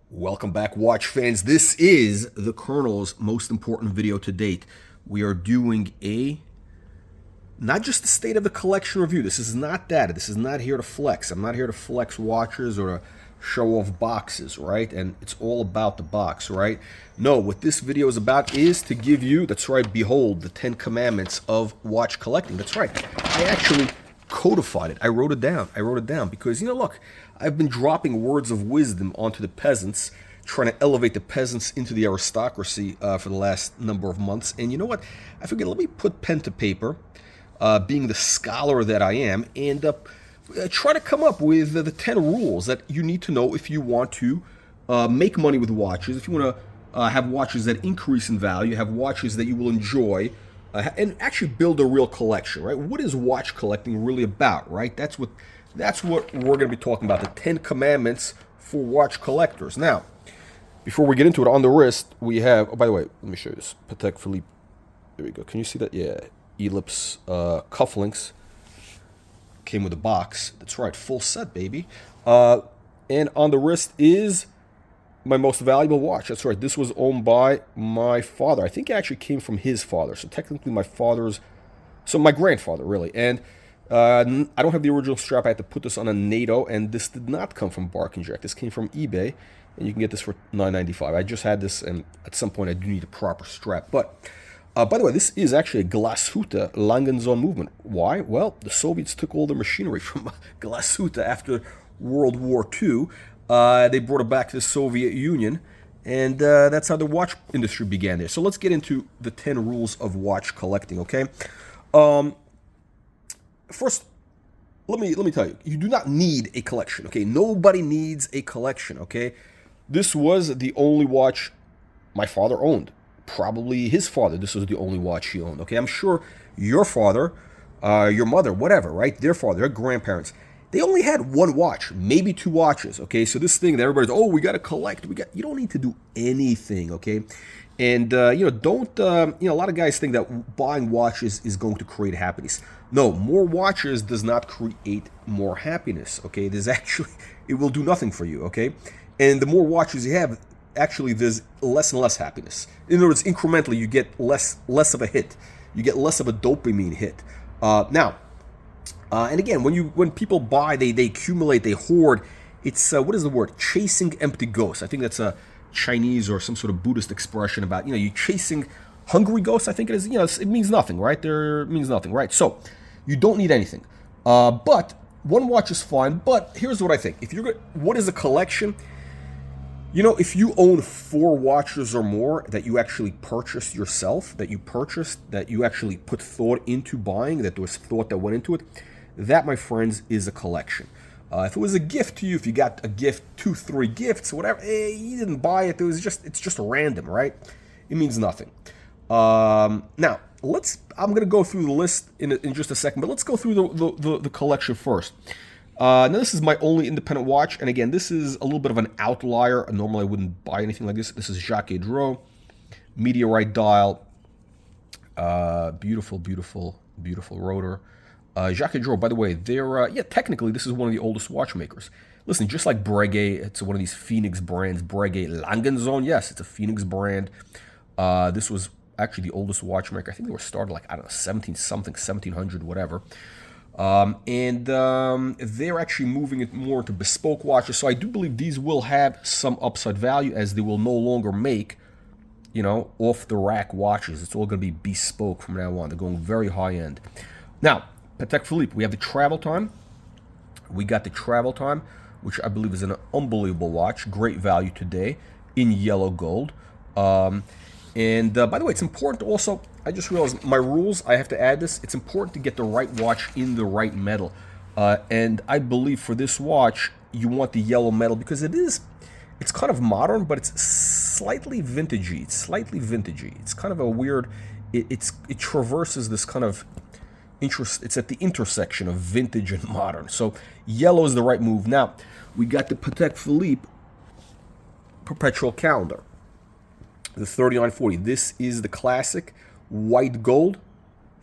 Welcome back, watch fans. This is the Colonel's most important video to date. We are doing not just the state of the collection review. This is not that. This is not here to flex. I'm not here to flex watches or to show off boxes, right? And it's all about the box, right? No, what this video is about is to give you, that's right, behold, the 10 commandments of watch collecting. That's right. I actually codified it. I wrote it down because, look, I've been dropping words of wisdom onto the peasants, trying to elevate the peasants into the aristocracy for the last number of months. And you know what? I figured, let me put pen to paper, being the scholar that I am, and try to come up with the 10 rules that you need to know if you want to make money with watches, if you want to have watches that increase in value, have watches that you will enjoy, and actually build a real collection, right? What is watch collecting really about, right? That's what we're going to be talking about, the 10 commandments for watch collectors. Now, before we get into it, on the wrist, we have, oh, by the way, let me show you this, Patek Philippe. There we go. Can you see that? Yeah, ellipse cufflinks. Came with a box. That's right, full set, baby. And on the wrist is my most valuable watch. That's right, this was owned by my father. I think it actually came from his father. So technically my grandfather, really. And I don't have the original strap. I had to put this on a NATO, and this did not come from Bark Inject. This came from eBay, and you can get this for $9.95. I just had this, and at some point I do need a proper strap. But by the way, this is actually a Glashütte Langenzon movement. Why? Well, the Soviets took all the machinery from Glashütte after World War II. They brought it back to the Soviet Union, and that's how the watch industry began there. So let's get into the 10 rules of watch collecting, okay? First, let me tell you, you do not need a collection, okay? Nobody needs a collection, okay? This was the only watch my father owned. Probably his father, this was the only watch he owned, okay? I'm sure your father, your mother, whatever, right? Their father, their grandparents, they only had one watch, maybe two watches, okay? So this thing that everybody's, oh, we got to collect, you don't need to do anything, okay? And, don't, a lot of guys think that buying watches is going to create happiness. No, more watches does not create more happiness, okay? It will do nothing for you, okay? And the more watches you have, actually, there's less and less happiness. In other words, incrementally, you get less of a hit. You get less of a dopamine hit. And again, when people buy, they accumulate, they hoard. It's what is the word? Chasing empty ghosts. I think that's a Chinese or some sort of Buddhist expression about you chasing hungry ghosts. I think it is. It means nothing, right? It means nothing, right? So you don't need anything. But one watch is fine. But here's what I think: what is a collection? If you own 4 watches or more that you actually purchased yourself, that you actually put thought into buying, that there was thought that went into it, that, my friends, is a collection. If it was a gift to you, if you got a gift, 2, 3 gifts, whatever, you didn't buy it. It's just random, right? It means nothing. Now, I'm going to go through the list in just a second, but let's go through the collection first. Now, this is my only independent watch, and again, this is a little bit of an outlier. Normally, I wouldn't buy anything like this. This is Jacques Drouot, meteorite dial, beautiful, beautiful, beautiful rotor. Jacques Drouot, by the way, technically, this is one of the oldest watchmakers. Listen, just like Breguet, it's one of these Phoenix brands. Breguet Langenzon, yes, it's a Phoenix brand. This was actually the oldest watchmaker. I think they were started like, I don't know, 17-something, 1700, whatever. And they're actually moving it more into bespoke watches. So I do believe these will have some upside value, as they will no longer make, off-the-rack watches. It's all going to be bespoke from now on. They're going very high-end. Now, Patek Philippe, we have the Travel Time. We got the Travel Time, which I believe is an unbelievable watch. Great value today in yellow gold. And by the way, it's important also, I just realized my rules, I have to add this. It's important to get the right watch in the right metal. And I believe for this watch, you want the yellow metal because it's kind of modern, but it's slightly vintagey. It's kind of a weird, it traverses this kind of interest. It's at the intersection of vintage and modern. So yellow is the right move. Now, we got the Patek Philippe Perpetual Calendar. The 3940. This is the classic white gold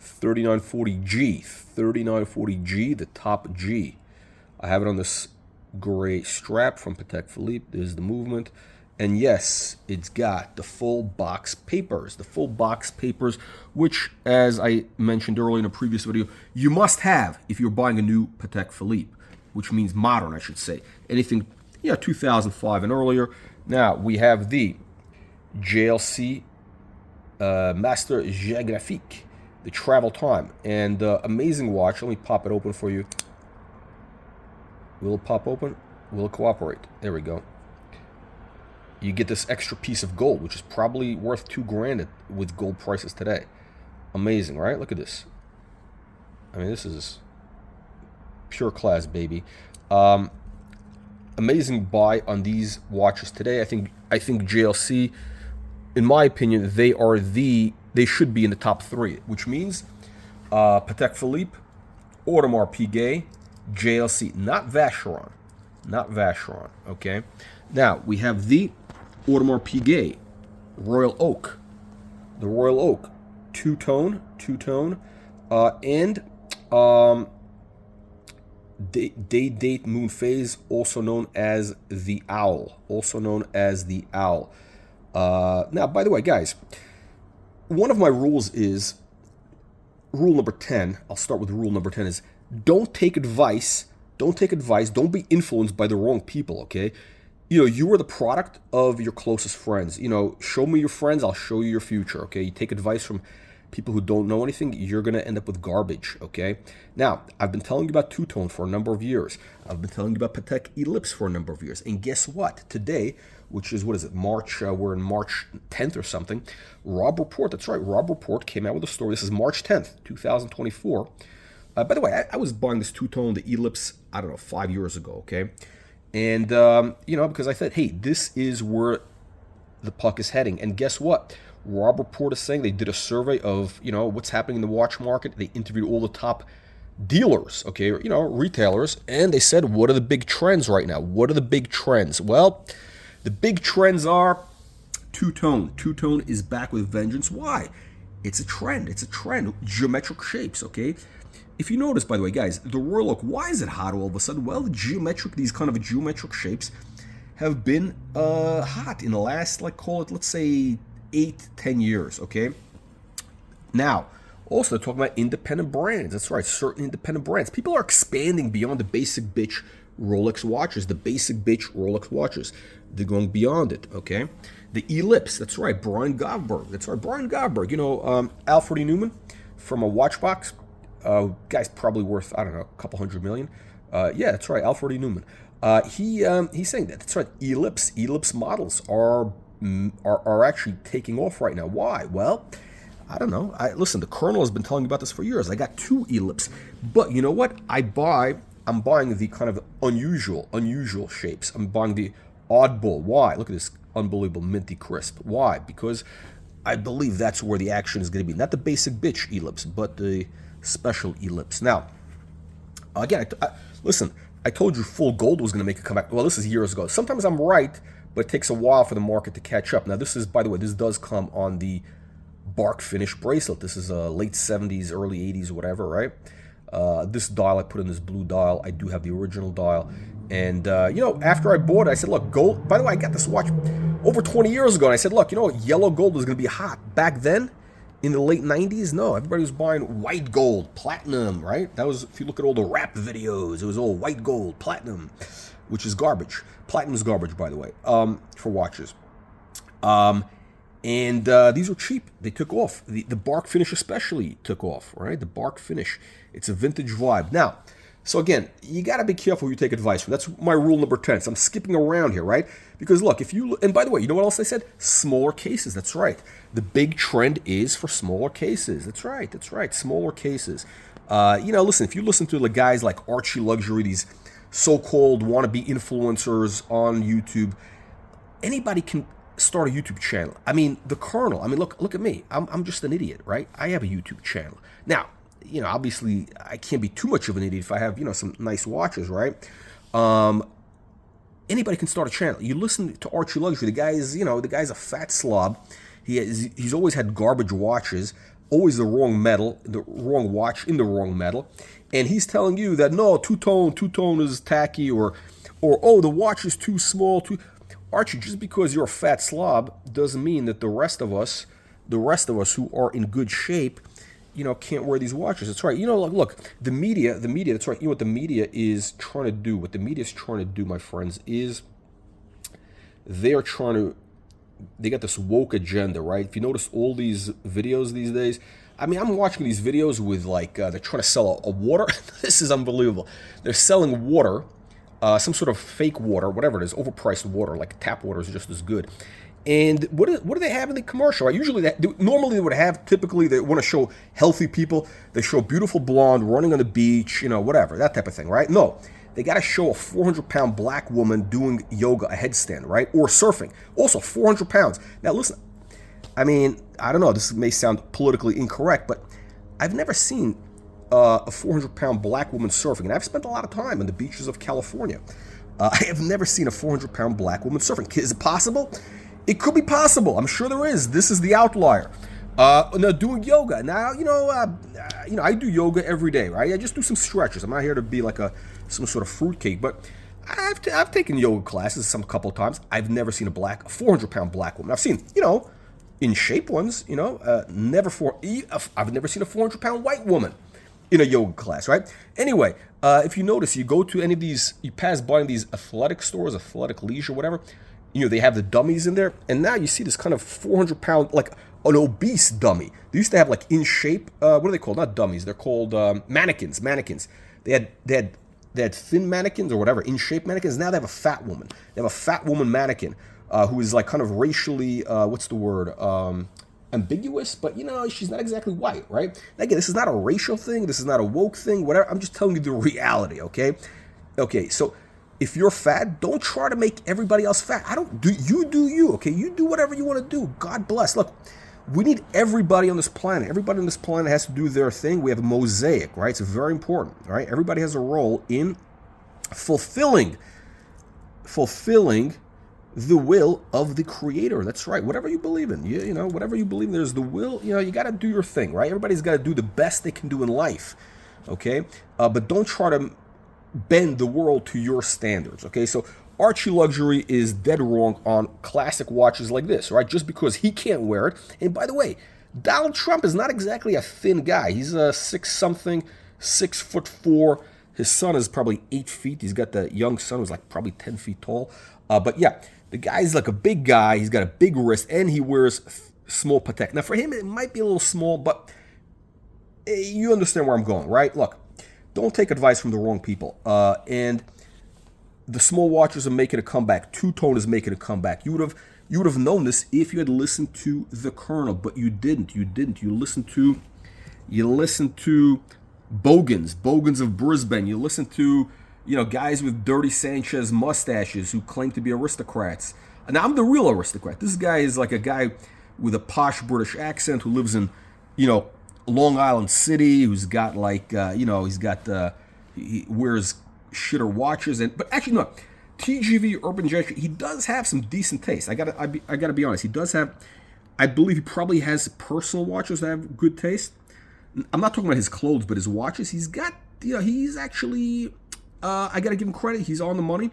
3940G. 3940G, the top G. I have it on this gray strap from Patek Philippe. There's the movement. And yes, it's got the full box papers. The full box papers, which, as I mentioned earlier in a previous video, you must have if you're buying a new Patek Philippe, which means modern, I should say. Anything, 2005 and earlier. Now, we have the JLC Master Géographique, the travel time. And amazing watch. Let me pop it open for you. Will it pop open? Will it cooperate? There we go. You get this extra piece of gold, which is probably worth $2,000 with gold prices today. Amazing, right? Look at this. I mean, this is pure class, baby. Amazing buy on these watches today. I think JLC, in my opinion, they should be in the top 3, which means Patek Philippe, Audemars Piguet, JLC, not Vacheron, okay? Now, we have the Audemars Piguet Royal Oak, the Royal Oak, two-tone, and date moon phase, also known as the owl, now, by the way, guys, one of my rules is, rule number 10, I'll start with rule number 10, is don't take advice, don't be influenced by the wrong people, okay? You are the product of your closest friends. Show me your friends, I'll show you your future, okay? You take advice from people who don't know anything, you're going to end up with garbage, okay? Now, I've been telling you about two-tone for a number of years. I've been telling you about Patek Ellipse for a number of years. And guess what? Today, which is, March, we're in March 10th or something, Rob Report, that's right, Rob Report came out with a story. This is March 10th, 2024. By the way, I was buying this two-tone, the Ellipse, I don't know, 5 years ago, okay? And, because I thought, hey, this is where the puck is heading. And guess what? Rob Report is saying they did a survey of, what's happening in the watch market. They interviewed all the top dealers, okay, retailers, and they said, what are the big trends right now? What are the big trends? Well, the big trends are two-tone. Two-tone is back with vengeance. Why? It's a trend. Geometric shapes, okay? If you notice, by the way, guys, the Royal Oak, why is it hot all of a sudden? Well, these kind of geometric shapes have been hot in the last, let's say, 8-10 years, okay? Now, also, they're talking about independent brands. That's right, certain independent brands. People are expanding beyond the basic bitch Rolex watches, They're going beyond it, okay? The Ellipse, that's right, Brian Govberg. Alfred E. Newman from a Watchbox. Guy's probably worth, I don't know, a couple $100 million. Yeah, that's right, Alfred E. Newman. He's saying that. That's right, Ellipse models are actually taking off right now. Why? Well, I don't know. Listen, the Colonel has been telling me about this for years. I got 2 Ellipse. But you know what? I'm buying the kind of unusual shapes. I'm buying the oddball. Why? Look at this unbelievable minty crisp. Why? Because I believe that's where the action is going to be. Not the basic bitch Ellipse, but the special Ellipse. Now, again, listen, I told you full gold was going to make a comeback. Well, this is years ago. Sometimes I'm right, but it takes a while for the market to catch up. Now, this is, by the way, this does come on the bark finish bracelet. This is late 70s, early 80s, whatever, right? This dial, I put in this blue dial. I do have the original dial. And, after I bought it, I said, look, gold. By the way, I got this watch over 20 years ago. And I said, look, yellow gold was going to be hot. Back then, in the late 90s, no, everybody was buying white gold, platinum, right? That was, if you look at all the rap videos, it was all white gold, platinum, which is garbage. Platinum is garbage, by the way, for watches. And these were cheap. They took off. The bark finish especially took off, right? The bark finish. It's a vintage vibe. Now, so again, you got to be careful who you take advice from. That's my rule number 10. So I'm skipping around here, right? Because look, and by the way, you know what else I said? Smaller cases. That's right. The big trend is for smaller cases. That's right. Smaller cases. Listen, if you listen to the guys like Archie Luxury, these so-called wannabe influencers on YouTube, anybody can start a YouTube channel. I mean, the Colonel. I mean, look at me. I'm just an idiot, right? I have a YouTube channel. Now, obviously, I can't be too much of an idiot if I have, some nice watches, right? Anybody can start a channel. You listen to Archie Luxury. The guy's a fat slob. He's always had garbage watches, always the wrong metal, the wrong watch in the wrong metal, and he's telling you that no, two-tone is tacky, or Or, oh, the watch is too small, Archie, just because you're a fat slob doesn't mean that the rest of us who are in good shape, can't wear these watches. That's right. Look, the media, that's right. What the media is trying to do, my friends, is they got this woke agenda, right? If you notice all these videos these days, I mean, I'm watching these videos with they're trying to sell a water. This is unbelievable. They're selling water, some sort of fake water, whatever it is, overpriced water, like tap water is just as good. And what do they have in the commercial? Right? Usually, normally they would have, typically they want to show healthy people. They show a beautiful blonde running on the beach, whatever, that type of thing, right? No, they got to show a 400-pound black woman doing yoga, a headstand, right? Or surfing, also 400 pounds. Now, listen, I mean, I don't know, this may sound politically incorrect, but I've never seen a 400-pound black woman surfing, and I've spent a lot of time on the beaches of California. I have never seen a 400-pound black woman surfing. Is it possible? It could be possible. I'm sure there is. This is the outlier. Now, doing yoga. Now, I do yoga every day, right? I just do some stretches. I'm not here to be like some sort of fruitcake, but I've taken yoga classes some couple of times. I've never seen a 400-pound black woman. I've seen, in shape ones, I've never seen a 400-pound white woman in a yoga class, right? Anyway, if you notice, you go to any of these, you pass by these athletic stores, athletic leisure, whatever, they have the dummies in there, and now you see this kind of 400-pound, like an obese dummy. They used to have in shape, what are they called? Not dummies, they're called mannequins. They had thin mannequins or whatever, in shape mannequins. Now they have a fat woman. They have a fat woman mannequin who is kind of racially, what's the word, ambiguous, but she's not exactly white, right? Again, this is not a racial thing. This is not a woke thing, whatever. I'm just telling you the reality, okay? Okay, so if you're fat, don't try to make everybody else fat. Do you, okay? You do whatever you want to do. God bless. Look, we need everybody on this planet. Everybody on this planet has to do their thing. We have a mosaic, right? It's very important, all right? Everybody has a role in fulfilling the will of the Creator. That's right. Whatever you believe in, whatever you believe in, there's the will. You got to do your thing, right? Everybody's got to do the best they can do in life, okay? But don't try to bend the world to your standards, okay? So Archie Luxury is dead wrong on classic watches like this, right? Just because he can't wear it. And by the way, Donald Trump is not exactly a thin guy. He's a 6'something", 6'4". His son is probably 8 feet. He's got the young son who's probably 10 feet tall. But yeah, the guy's like a big guy. He's got a big wrist, and he wears small Patek. Now, for him, it might be a little small, but you understand where I'm going, right? Look, don't take advice from the wrong people. And the small watches are making a comeback. Two-tone is making a comeback. You would have known this if you had listened to the Colonel, but you didn't. You listened to Bogans of Brisbane. You listened to guys with dirty Sanchez mustaches who claim to be aristocrats. Now, I'm the real aristocrat. This guy is like a guy with a posh British accent who lives in, Long Island City, who's got he wears shitter watches, but actually no, TGV Urban Gentry, he does have some decent taste. I gotta be honest. He does have, I believe he probably has personal watches that have good taste. I'm not talking about his clothes, but his watches. He's got, he's actually, I gotta give him credit. He's on the money.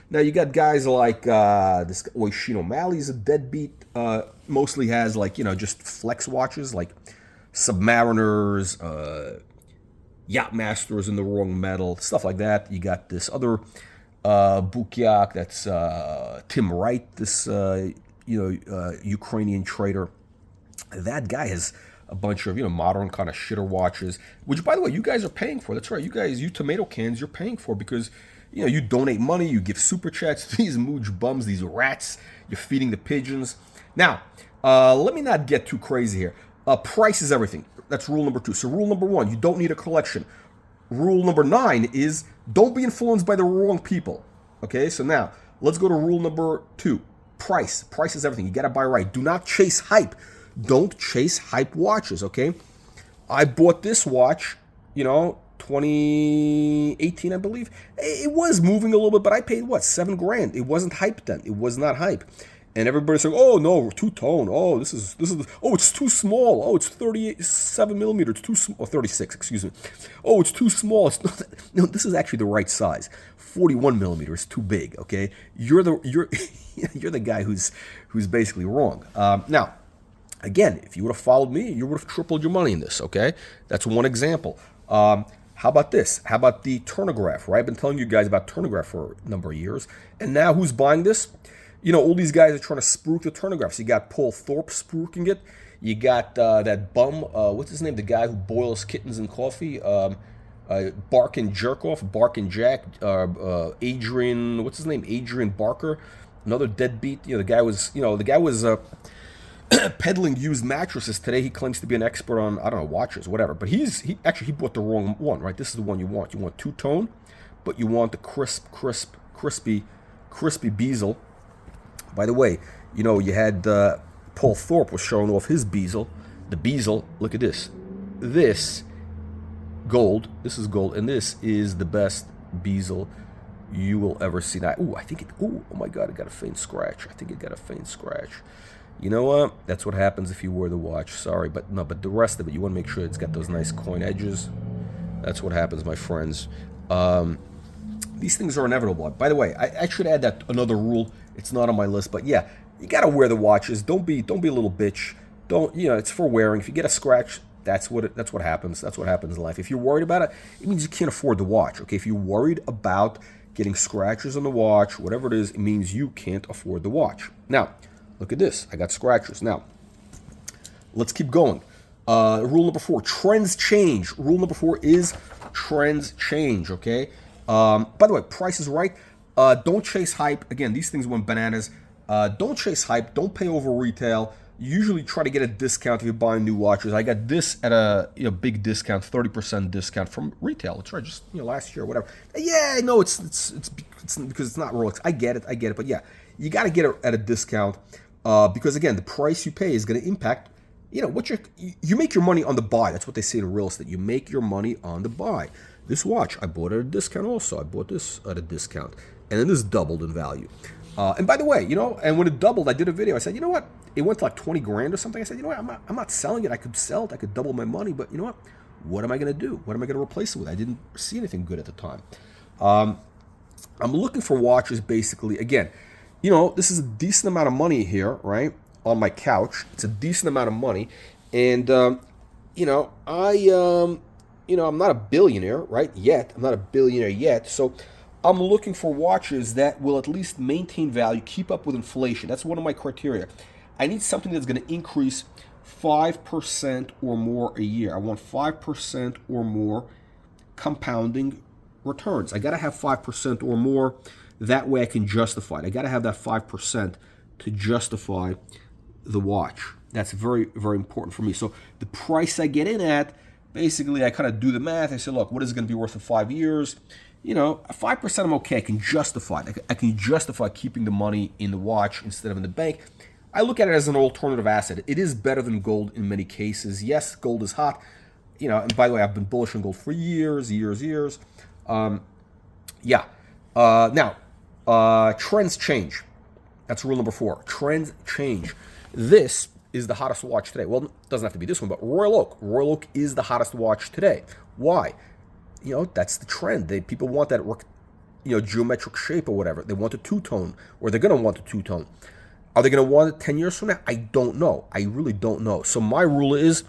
Now you got guys like this Oisin O'Malley's a deadbeat. Mostly has just flex watches like Submariners, Yachtmasters in the wrong metal, stuff like that. You got this other Bukiak, that's Tim Wright, this Ukrainian trader. That guy has a bunch of modern kind of shitter watches, which by the way you guys are paying for. That's right, you tomato cans, you're paying for because you donate money, you give super chats to these mooch bums, these rats. You're feeding the pigeons. Now, let me not get too crazy here. Price is everything. That's rule number 2. So rule number 1, you don't need a collection. Rule number 9 is don't be influenced by the wrong people. Okay, so now let's go to rule number 2. Price. Price is everything. You got to buy right. Do not chase hype. Don't chase hype watches, okay? I bought this watch, 2018, I believe. It was moving a little bit, but I paid, $7 grand. It wasn't hype then. It was not hype. And everybody's saying, "Oh no, two-tone. Oh, oh, it's too small. Oh, it's 37 millimeters. It's too small. Or 36, excuse me. Oh, it's too small. It's not. No, this is actually the right size. 41 millimeters, too big. Okay, you're you're the guy who's basically wrong. Now, again, if you would have followed me, you would have tripled your money in this. Okay, that's one example. How about this? How about the turnograph? Right, I've been telling you guys about turnograph for a number of years, and now who's buying this? You know, all these guys are trying to spruik the turnographs. You got Paul Thorpe spruiking it. You got that bum, what's his name? The guy who boils kittens in coffee. Bark and Jerkoff, Bark and Jack. Adrian, what's his name? Adrian Barker. Another deadbeat. You know, the guy was peddling used mattresses. Today he claims to be an expert on, I don't know, watches, whatever. But he bought the wrong one, right? This is the one you want. You want two-tone, but you want the crispy bezel. By the way, you know, you had Paul Thorpe was showing off his bezel. The bezel, look at this. This is gold, and this is the best bezel you will ever see. Now, oh my God, it got a faint scratch. I think it got a faint scratch. You know what? That's what happens if you wear the watch. Sorry, but the rest of it, you want to make sure it's got those nice coin edges. That's what happens, my friends. These things are inevitable. By the way, I should add that another rule. It's not on my list, but yeah, you gotta wear the watches. Don't be a little bitch. Don't, you know, it's for wearing. If you get a scratch, that's what happens. That's what happens in life. If you're worried about it, it means you can't afford the watch. Okay, if you're worried about getting scratches on the watch, whatever it is, it means you can't afford the watch. Now, look at this. I got scratches. Now, let's keep going. Rule number 4: trends change. Rule number 4 is trends change. Okay. By the way, Price is Right. Don't chase hype. Again, these things went bananas. Don't chase hype. Don't pay over retail. Usually try to get a discount if you're buying new watches. I got this at a big discount, 30% discount from retail. It's right, just last year or whatever. Yeah, no, it's because it's not Rolex. I get it. But yeah, you got to get it at a discount because again, the price you pay is going to impact. What you make your money on the buy. That's what they say in real estate. You make your money on the buy. This watch I bought at a discount also. I bought this at a discount, and then this doubled in value. And by the way, and when it doubled, I did a video. I said, you know what? It went to like 20 grand or something. I said, you know what? I'm not selling it. I could sell it. I could double my money. But you know what? What am I going to do? What am I going to replace it with? I didn't see anything good at the time. I'm looking for watches basically. Again, this is a decent amount of money here, right? On my couch. It's a decent amount of money. And, I'm not a billionaire, right? Yet. I'm not a billionaire yet. So I'm looking for watches that will at least maintain value, keep up with inflation. That's one of my criteria. I need something that's going to increase 5% or more a year. I want 5% or more compounding returns. I got to have 5% or more. That way I can justify it. I got to have that 5% to justify the watch. That's very, very important for me. So the price I get in at, basically I kind of do the math. I say, look, what is it going to be worth in 5 years? 5% I'm okay. I can justify it. I can justify keeping the money in the watch instead of in the bank. I look at it as an alternative asset. It is better than gold in many cases. Yes, gold is hot. And by the way, I've been bullish on gold for years. Now, trends change. That's rule number 4. Trends change. This is the hottest watch today. Well, it doesn't have to be this one, but Royal Oak. Royal Oak is the hottest watch today. Why? That's the trend. People want that, geometric shape or whatever. They want a two-tone, or they're going to want a two-tone. Are they going to want it 10 years from now? I don't know. I really don't know. So my rule is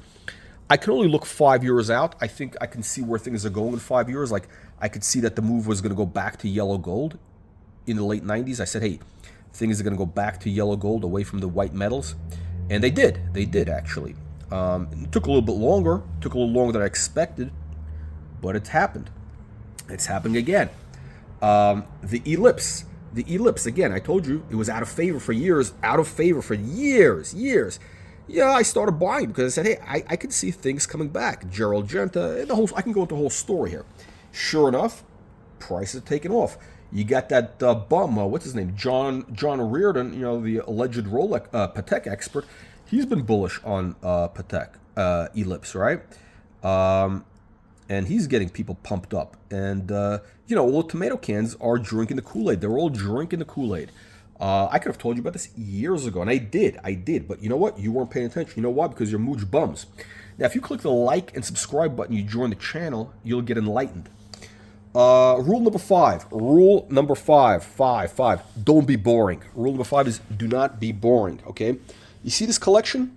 I can only look 5 years out. I think I can see where things are going in 5 years. Like I could see that the move was going to go back to yellow gold in the late 90s. I said, hey, things are going to go back to yellow gold away from the white metals. And they did. They did, actually. It took a little bit longer. Took a little longer than I expected. But it's happened. It's happening again. The ellipse. The ellipse, again, I told you, it was out of favor for years. Out of favor for years. Yeah, I started buying because I said, hey, I can see things coming back. Gerald Genta, I can go into the whole story here. Sure enough, prices are taking off. You got that bum, what's his name? John Reardon, the alleged Rolex Patek expert. He's been bullish on Patek ellipse, right? And he's getting people pumped up. And, all the tomato cans are drinking the Kool-Aid. They're all drinking the Kool-Aid. I could have told you about this years ago, and I did. But you know what? You weren't paying attention. You know why? Because you're mooch bums. Now, if you click the like and subscribe button, you join the channel, you'll get enlightened. Rule number 5. Rule number 5. 5. Don't be boring. Rule number 5 is do not be boring, okay? You see this collection?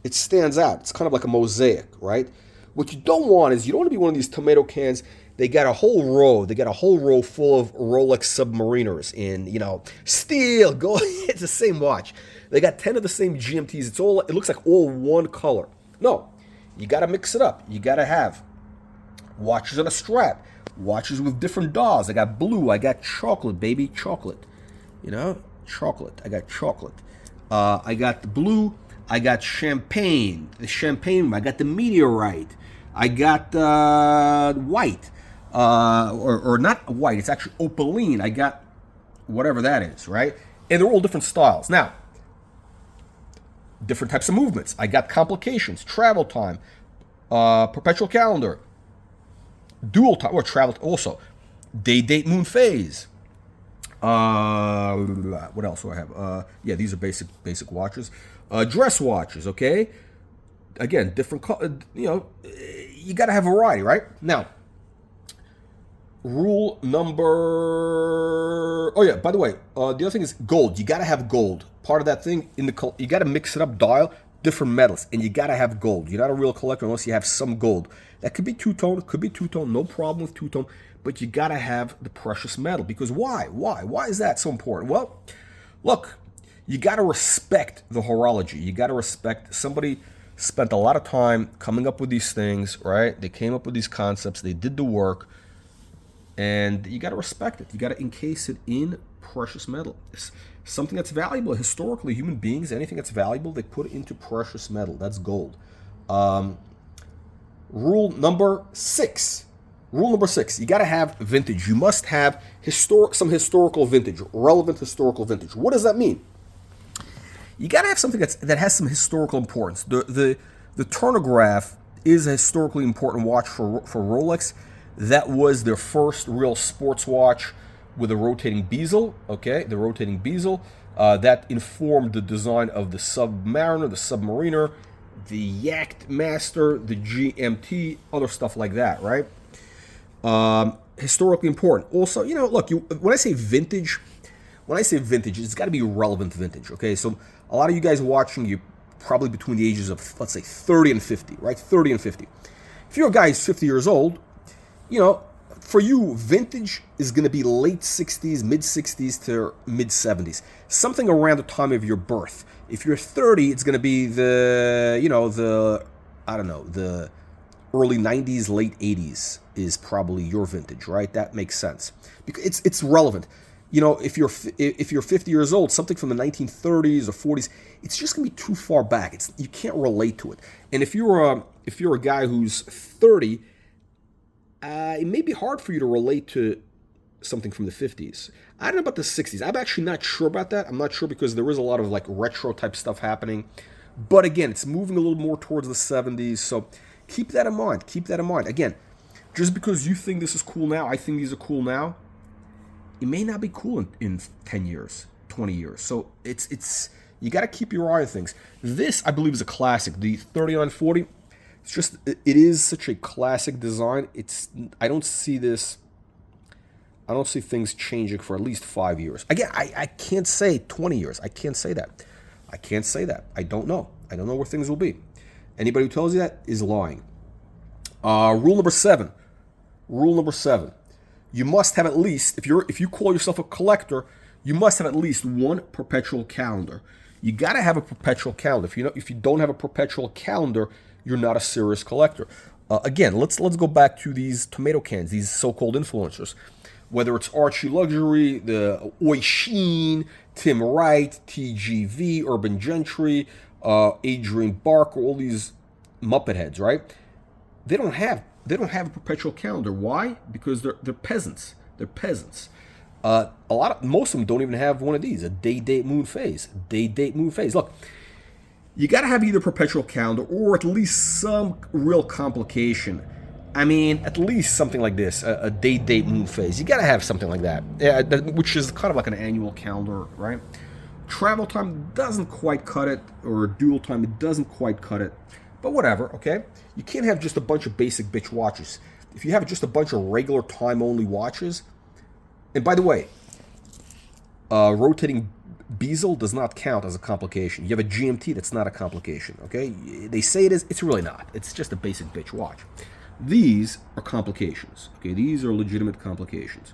It stands out. It's kind of like a mosaic, right? What you don't want is, you don't want to be one of these tomato cans. They got a whole row. They got a whole row full of Rolex Submariners in, you know, steel, gold. It's the same watch. They got 10 of the same GMTs. It looks like all one color. No, you got to mix it up. You got to have watches on a strap, watches with different dials. I got blue. I got chocolate, baby, chocolate. You know, chocolate. I got chocolate. I got the blue. I got champagne. The champagne. I got the meteorite. I got white. Or not white. It's actually opaline. I got whatever that is, right? And they're all different styles. Now, different types of movements. I got complications, travel time, perpetual calendar, dual time, or travel also, day, date, moon, phase. What else do I have? Yeah, these are basic watches. Dress watches, okay? Again, different, you know, you got to have variety, right? Now, rule number, oh yeah, by the way, the other thing is gold. You got to have gold. Part of that thing, you got to mix it up, dial, different metals, and you got to have gold. You're not a real collector unless you have some gold. That could be two-tone, no problem with two-tone, but you got to have the precious metal. Because why? Why is that so important? Well, look, you got to respect the horology. You got to respect, somebody spent a lot of time coming up with these things, right? They came up with these concepts, they did the work, and you got to respect it. You got to encase it in precious metal. It's something that's valuable. Historically, human beings, anything that's valuable, they put it into precious metal. That's gold. Rule number 6. Rule number 6, you got to have vintage. You must have some historical vintage, relevant historical vintage. What does that mean? You got to have something that has some historical importance. The Chronograph is a historically important watch for Rolex. That was their first real sports watch with a rotating bezel, okay? The rotating bezel. That informed the design of the Submariner, the Submariner, the Yacht Master, the GMT, other stuff like that, right? Historically important. Also, you know, look, when I say vintage, it's got to be relevant vintage, okay? So a lot of you guys watching, you probably between the ages of, let's say, 30 and 50, right? 30 and 50. If you're a guy who's 50 years old, you know, for you, vintage is going to be late 60s, mid 60s to mid 70s, something around the time of your birth. If you're 30, it's going to be the early 90s, late 80s is probably your vintage, right? That makes sense because it's relevant. You know, if you're 50 years old, something from the 1930s or 40s, it's just going to be too far back. You can't relate to it. And if you're a guy who's 30, it may be hard for you to relate to something from the 50s. I don't know about the 60s. I'm actually not sure about that. I'm not sure because there is a lot of like retro type stuff happening. But again, it's moving a little more towards the 70s. So keep that in mind. Keep that in mind. Again, just because you think this is cool now, I think these are cool now, it may not be cool in 10 years, 20 years. So it's you got to keep your eye on things. This, I believe, is a classic. The 3940. It is such a classic design. I don't see things changing for at least 5 years. Again, I can't say 20 years. I can't say that. I don't know. I don't know where things will be. Anybody who tells you that is lying. Rule number 7. You must have at least, if you call yourself a collector, you must have at least one perpetual calendar. You got to have a perpetual calendar. If you don't have a perpetual calendar, you're not a serious collector. Again, let's go back to these tomato cans, these so-called influencers. Whether it's Archie Luxury, the Oisin, Tim Wright, TGV, Urban Gentry, Adrian Barker, all these Muppet heads, right? They don't have a perpetual calendar. Why? Because they're peasants. They're peasants. Most of them don't even have one of these, a day, date, moon, phase. Day, date, moon, phase. Look, you got to have either perpetual calendar or at least some real complication. I mean, at least something like this, a date moon phase. You gotta have something like that, yeah, which is kind of like an annual calendar, right? Travel time doesn't quite cut it, or dual time, it doesn't quite cut it, but whatever, okay? You can't have just a bunch of basic bitch watches. If you have just a bunch of regular time-only watches, and by the way, rotating bezel does not count as a complication. You have a GMT, that's not a complication, okay? They say it is, it's really not. It's just a basic bitch watch. These are complications, okay? These are legitimate complications.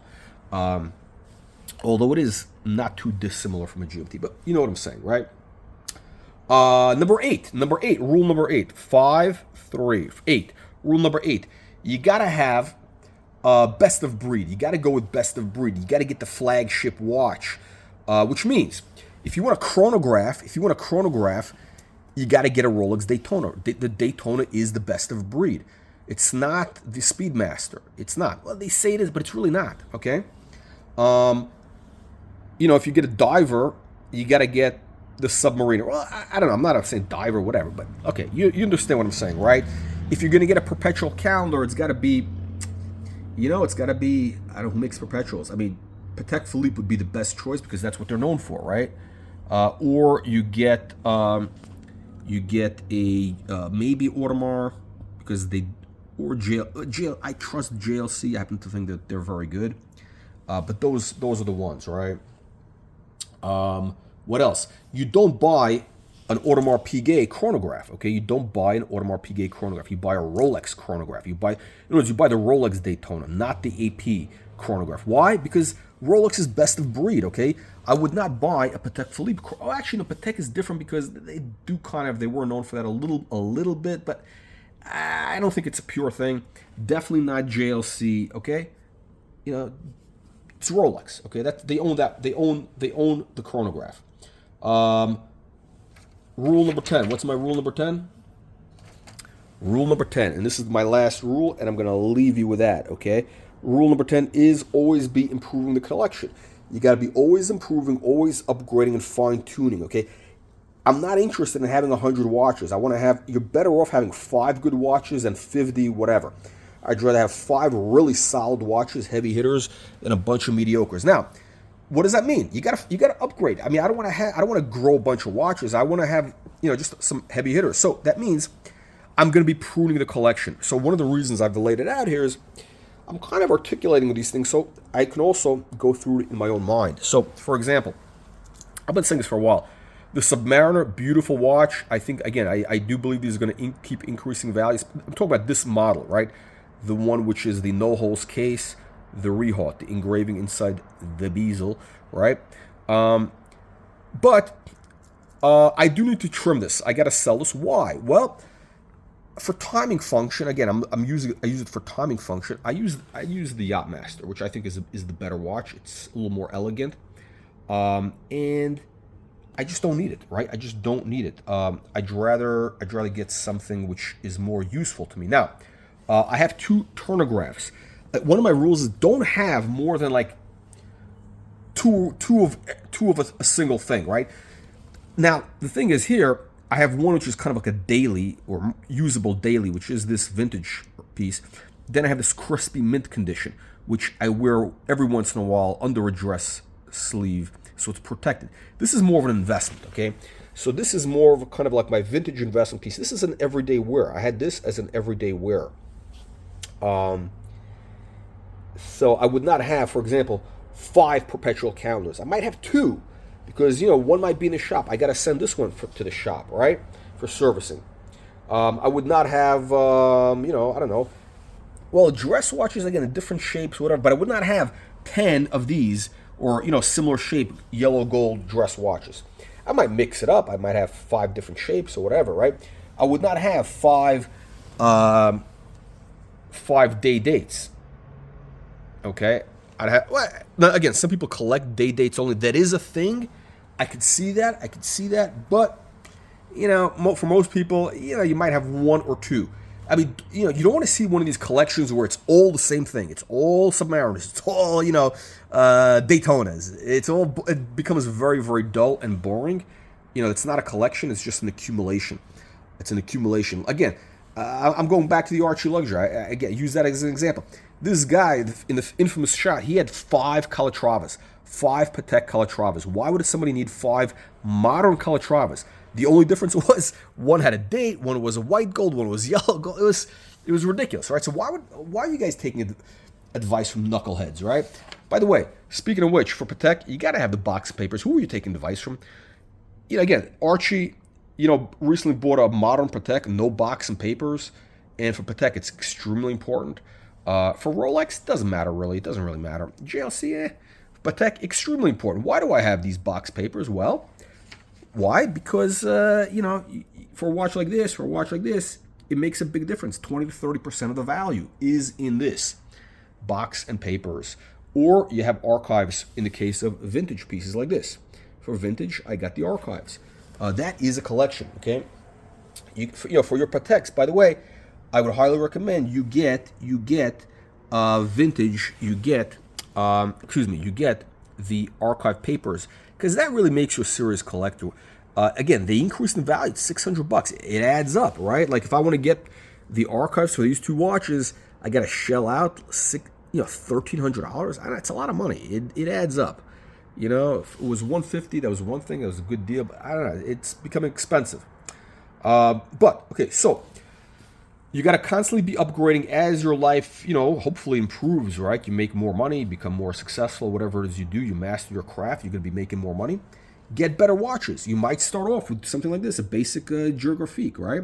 Although it is not too dissimilar from a GMT, but you know what I'm saying, right? Number eight, rule number 8, 5, 3, 8. Rule number 8, you gotta have best of breed. You gotta go with best of breed. You gotta get the flagship watch, which means if you want a chronograph, you gotta get a Rolex Daytona. The Daytona is the best of breed. It's not the Speedmaster. It's not. Well, they say it is, but it's really not, okay? You know, if you get a diver, you got to get the Submariner. Well, I don't know. I'm not saying diver or whatever, but okay, you understand what I'm saying, right? If you're going to get a perpetual calendar, it's got to be, you know, it's got to be, I don't know who makes perpetuals. I mean, Patek Philippe would be the best choice because that's what they're known for, right? Or you get a maybe Audemars because they, or JL. I trust JLC. I happen to think that they're very good. But those are the ones, right? What else? You don't buy an Audemars Piguet chronograph, okay? You don't buy an Audemars Piguet chronograph. You buy a Rolex chronograph. You buy the Rolex Daytona, not the AP chronograph. Why? Because Rolex is best of breed, okay? I would not buy a Patek Philippe. Oh, actually, no, Patek is different because they do kind of, they were known for that a little bit, but I don't think it's a pure thing. Definitely not JLC, okay? You know, it's Rolex, okay? They own the chronograph. Rule number 10. What's my rule number 10? Rule number 10, and this is my last rule, and I'm going to leave you with that, okay? Rule number 10 is always be improving the collection. You got to be always improving, always upgrading and fine-tuning, okay? I'm not interested in having 100 watches. I want to have, you're better off having 5 good watches than 50 whatever. I'd rather have 5 really solid watches, heavy hitters, than a bunch of mediocres. Now, what does that mean? You gotta upgrade. I mean, I don't want to grow a bunch of watches. I want to have, you know, just some heavy hitters. So that means I'm going to be pruning the collection. So one of the reasons I've laid it out here is I'm kind of articulating these things so I can also go through it in my own mind. So, for example, I've been saying this for a while. The Submariner, beautiful watch. I think, again, I do believe these are going to keep increasing values. I'm talking about this model, right? The one which is the no-holes case, the rehaut, the engraving inside the bezel, right? But I do need to trim this. I got to sell this. Why? Well, for timing function, again, I use it for timing function. I use the Yachtmaster, which I think is the better watch. It's a little more elegant, and I just don't need it, right? I just don't need it. I'd rather get something which is more useful to me. Now, I have 2 turnographs. One of my rules is don't have more than like two of a single thing, right? Now, the thing is here, I have one which is kind of like a daily or usable daily, which is this vintage piece. Then I have this crispy mint condition, which I wear every once in a while under a dress sleeve, so it's protected. This is more of an investment, okay? So this is more of a kind of like my vintage investment piece. This is an everyday wear. I had this as an everyday wear. So I would not have, for example, 5 perpetual calendars. I might have 2 because, you know, one might be in the shop. I got to send this one to the shop, right, for servicing. I would not have, you know, I don't know. Well, dress watches, again, in different shapes, whatever, but I would not have 10 of these or, you know, similar shape yellow gold dress watches. I might mix it up. I might have 5 different shapes or whatever, right? I would not have 5 day dates. Okay, I'd have, well, now again, some people collect day dates only. That is a thing. I could see that. But, you know, for most people, you know, you might have 1 or 2. I mean, you know, you don't want to see one of these collections where it's all the same thing. It's all Submariners. It's all, you know, Daytonas. It becomes very, very dull and boring. You know, it's not a collection. It's just an accumulation. It's an accumulation. Again, I'm going back to the Archie Luxury. I again, use that as an example. This guy in the infamous shot, he had 5 Calatravas, 5 Patek Calatravas. Why would somebody need 5 modern Calatravas? The only difference was one had a date, one was a white gold, one was yellow gold. It was ridiculous, right? So why are you guys taking advice from knuckleheads, right? By the way, speaking of which, for Patek, you got to have the box papers. Who are you taking advice from? You know, again, Archie, recently bought a modern Patek, no box and papers, and for Patek, it's extremely important. For Rolex, it doesn't matter really. It doesn't really matter. JLC, Patek, extremely important. Why do I have these box papers? Well, why? Because, for a watch like this, it makes a big difference. 20 to 30% of the value is in this box and papers. Or you have archives in the case of vintage pieces like this. For vintage, I got the archives. That is a collection, okay? For your Pateks, by the way, I would highly recommend you get vintage, you get the archive papers, because that really makes you a serious collector. Again, they increase in value. It's $600. It adds up, right? Like if I want to get the archives for these 2 watches, I got to shell out $1,300. That's a lot of money. It adds up. If it was $150, that was one thing. That was a good deal. But I don't know. It's becoming expensive. But okay, so you got to constantly be upgrading as your life, hopefully improves, right? You make more money, become more successful, whatever it is you do, you master your craft, you're going to be making more money. Get better watches. You might start off with something like this, a basic Geographique, right?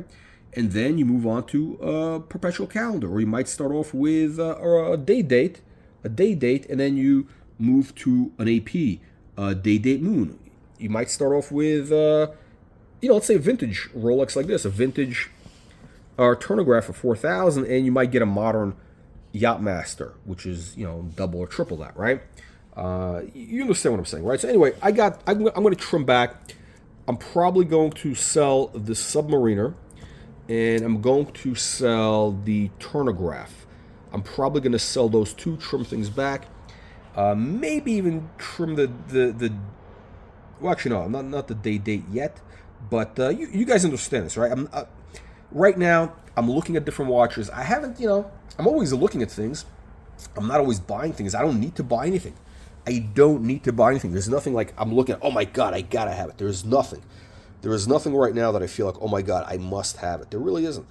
And then you move on to a perpetual calendar, or you might start off with a day date, and then you move to an AP, day date moon. You might start off with, let's say a vintage Rolex like this, a vintage chronograph for 4,000, and you might get a modern Yachtmaster, which is double or triple that, right? You understand what I'm saying, right? So anyway, I'm going to trim back. I'm probably going to sell the Submariner, and I'm going to sell the Chronograph. I'm probably going to sell those 2, trim things back. Maybe even trim the well, actually no, not the day date yet, but you guys understand this, right? Right now, I'm looking at different watches. I haven't, I'm always looking at things. I'm not always buying things. I don't need to buy anything. I don't need to buy anything. There's nothing like I'm looking at, oh my God, I gotta have it. There's nothing. There is nothing right now that I feel like, oh my God, I must have it. There really isn't.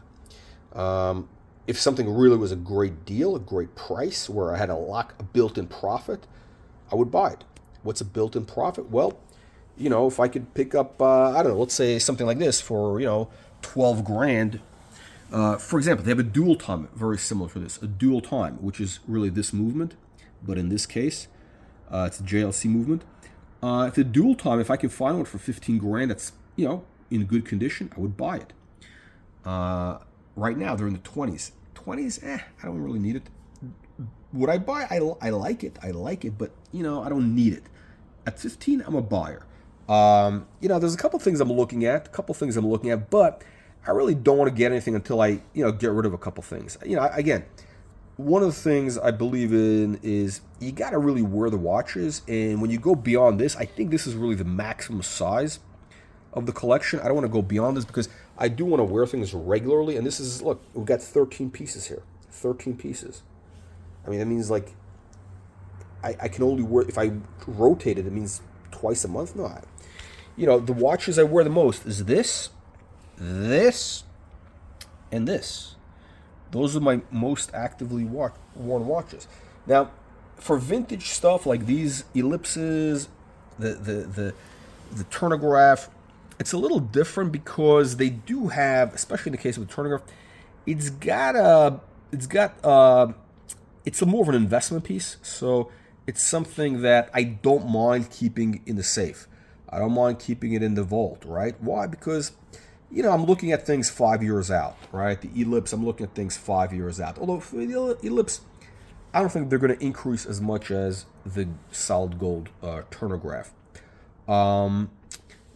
If something really was a great deal, a great price, where I had a built-in profit, I would buy it. What's a built-in profit? Well, if I could pick up, I don't know, let's say something like this for, 12 grand. For example, they have a dual time, very similar to this, a dual time, which is really this movement, but in this case, it's a JLC movement. If the dual time, if I could find one for 15 grand, that's, in good condition, I would buy it. Right now, they're in the 20s. 20s, I don't really need it. Would I buy? I like it, but, I don't need it. At 15, I'm a buyer. There's a couple things I'm looking at, but I really don't want to get anything until I, get rid of a couple things. Again, one of the things I believe in is you got to really wear the watches, and when you go beyond this, I think this is really the maximum size of the collection. I don't want to go beyond this because I do want to wear things regularly, and this is, look, we've got 13 pieces here. 13 pieces. I mean, that means like I can only wear, if I rotate it, it means twice a month. No, the watches I wear the most is this, and this. Those are my most actively worn watches. Now, for vintage stuff like these ellipses, the Chronograph, it's a little different because they do have, especially in the case of the Chronograph, it's more of an investment piece. So it's something that I don't mind keeping in the safe. I don't mind keeping it in the vault, right? Why? Because, I'm looking at things 5 years out, right? The ellipse, I'm looking at things 5 years out. Although for the ellipse, I don't think they're going to increase as much as the solid gold Chronograph.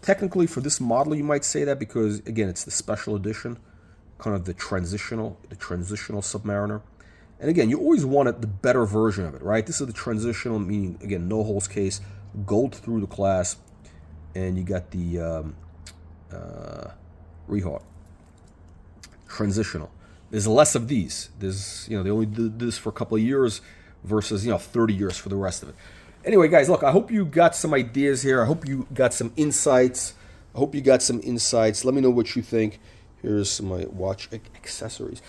Technically, for this model, you might say that because, again, it's the special edition, kind of the transitional Submariner. And again, you always want the better version of it, right? This is the transitional, meaning, again, no holes case, gold through the clasp, and you got the Rehart. transitional. There's less of these. There's, they only did this for a couple of years versus, 30 years for the rest of it. Anyway, guys, look, I hope you got some ideas here. I hope you got some insights. Let me know what you think. Here's my watch accessories.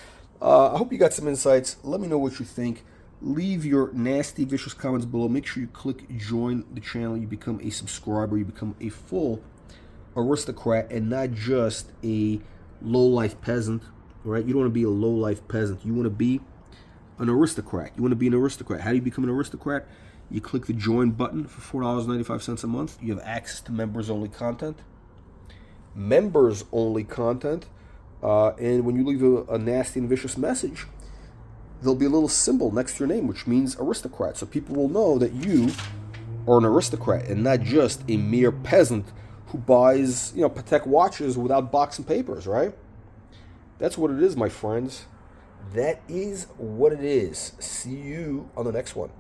I hope you got some insights. Let me know what you think. Leave your nasty, vicious comments below. Make sure you click join the channel. You become a subscriber. You become a full aristocrat and not just a low-life peasant, right? You don't want to be a low-life peasant. You want to be an aristocrat. How do you become an aristocrat? You click the join button for $4.95 a month. You have access to members-only content. And when you leave a nasty and vicious message, there'll be a little symbol next to your name, which means aristocrat. So people will know that you are an aristocrat and not just a mere peasant who buys, Patek watches without box and papers, right? That's what it is, my friends. That is what it is. See you on the next one.